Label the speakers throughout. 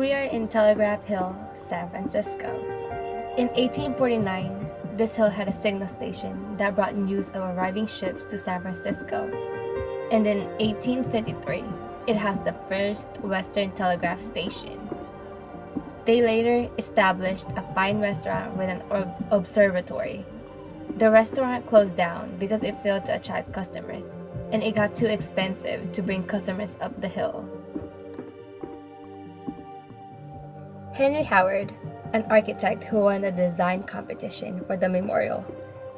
Speaker 1: We are in Telegraph Hill, San Francisco. In 1849, this hill had a signal station that brought news of arriving ships to San Francisco. And in 1853, it housed the first Western Telegraph station. They later established a fine restaurant with an observatory. The restaurant closed down because it failed to attract customers, and it got too expensive to bring customers up the hill. Henry Howard, an architect who won the design competition for the memorial,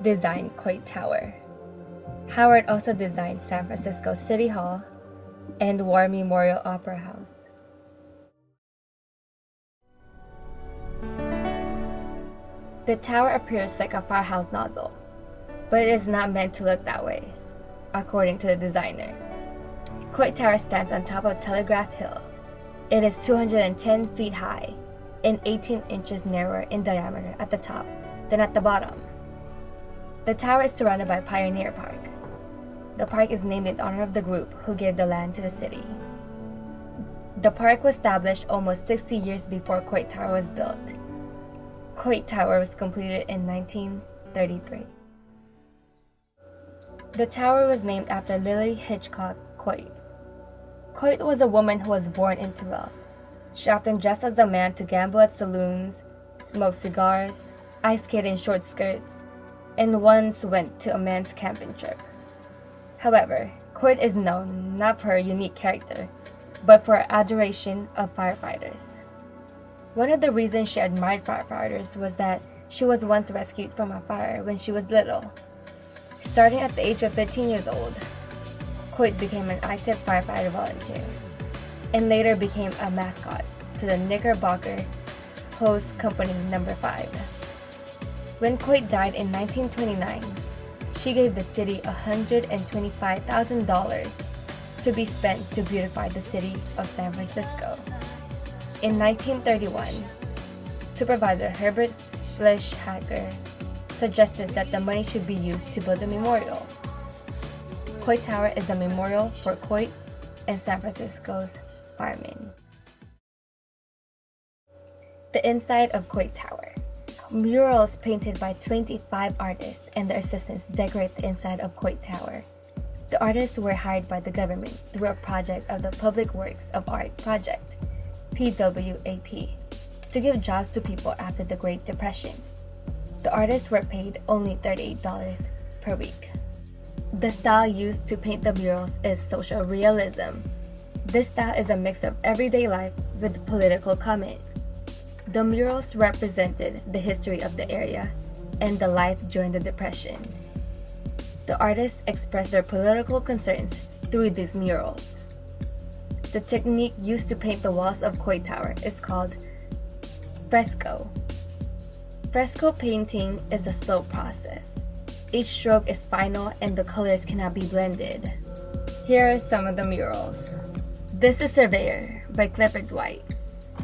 Speaker 1: designed Coit Tower. Howard also designed San Francisco City Hall and War Memorial Opera House. The tower appears like a firehouse nozzle, but it is not meant to look that way, according to the designer. Coit Tower stands on top of Telegraph Hill. It is 210 feet high and 18 inches narrower in diameter at the top than at the bottom. The tower is surrounded by Pioneer Park. The park is named in honor of the group who gave the land to the city. The park was established almost 60 years before Coit Tower was built. Coit Tower was completed in 1933. The tower was named after Lily Hitchcock Coit. Coit was a woman who was born into wealth. She often dressed as a man to gamble at saloons, smoke cigars, ice skate in short skirts, and once went to a man's camping trip. However, Coit is known not for her unique character, but for her adoration of firefighters. One of the reasons she admired firefighters was that she was once rescued from a fire when she was little. Starting at the age of 15 years old, Coit became an active firefighter volunteer, and later became a mascot to the Knickerbocker Hose Company No. 5. When Coit died in 1929, she gave the city $125,000 to be spent to beautify the city of San Francisco. In 1931, Supervisor Herbert Fleischhacker suggested that the money should be used to build a memorial. Coit Tower is a memorial for Coit and San Francisco's firemen. The inside of Coit Tower. Murals painted by 25 artists and their assistants decorate the inside of Coit Tower. The artists were hired by the government through a project of the Public Works of Art Project, PWAP, to give jobs to people after the Great Depression. The artists were paid only $38 per week. The style used to paint the murals is social realism. This style is a mix of everyday life with political comment. The murals represented the history of the area and the life during the Depression. The artists expressed their political concerns through these murals. The technique used to paint the walls of Coit Tower is called fresco. Fresco painting is a slow process. Each stroke is final and the colors cannot be blended. Here are some of the murals. This is Surveyor by Clifford White.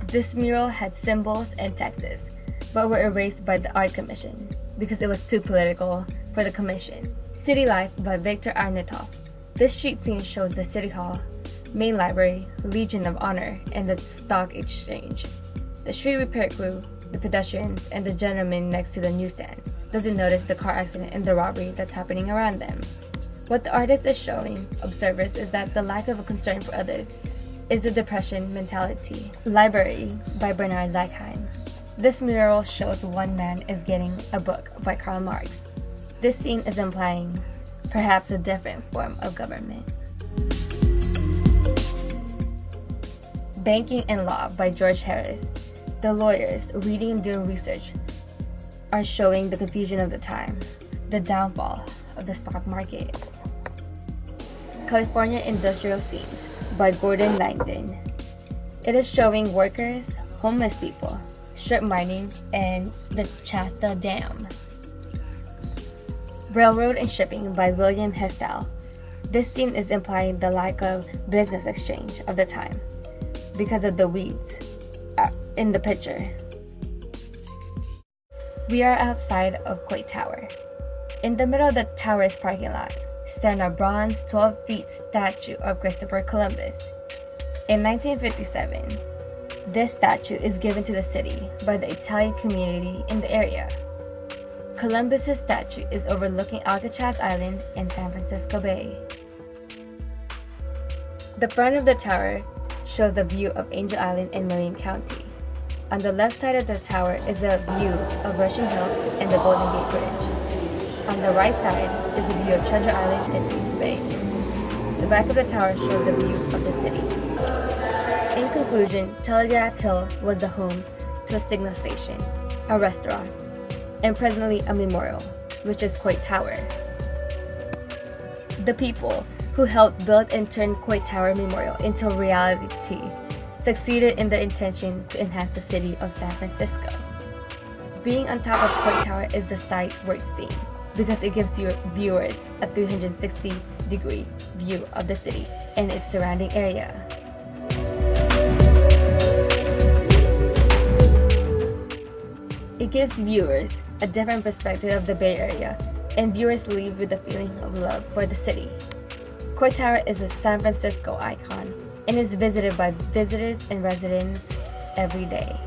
Speaker 1: This mural had symbols and texts, but were erased by the Art Commission because it was too political for the commission. City Life by Victor Arnautoff. This street scene shows the City Hall, Main Library, Legion of Honor, and the Stock Exchange. The street repair crew, the pedestrians, and the gentleman next to the newsstand doesn't notice the car accident and the robbery that's happening around them. What the artist is showing observers is that the lack of a concern for others is the Depression mentality. Library by Bernard Zeichheim. This mural shows one man is getting a book by Karl Marx. This scene is implying perhaps a different form of government. Banking and Law by George Harris. The lawyers reading and doing research are showing the confusion of the time, the downfall of the stock market. California Industrial Scenes by Gordon Langdon. It is showing workers, homeless people, strip mining, and the Shasta Dam. Railroad and Shipping by William Hestel. This scene is implying the lack of business exchange of the time because of the weeds in the picture. We are outside of Coit Tower. In the middle of the tower's parking lot stand a bronze 12-feet statue of Christopher Columbus. In 1957, This statue is given to the city by the Italian community in the area. Columbus's statue is overlooking Alcatraz Island and San Francisco Bay. The front of the tower shows a view of Angel Island and Marin County. On the left side of the tower is a view of Russian Hill and the Golden Gate Bridge. On the right side is a view of Treasure Island and East Bay. The back of the tower shows the view of the city. In conclusion, Telegraph Hill was the home to a signal station, a restaurant, and presently a memorial, which is Coit Tower. The people who helped build and turn Coit Tower Memorial into a reality succeeded in their intention to enhance the city of San Francisco. Being on top of Coit Tower is the sight worth seeing because it gives your viewers a 360-degree view of the city and its surrounding area. It gives viewers a different perspective of the Bay Area, and viewers leave with a feeling of love for the city. Coit Tower is a San Francisco icon and is visited by visitors and residents every day.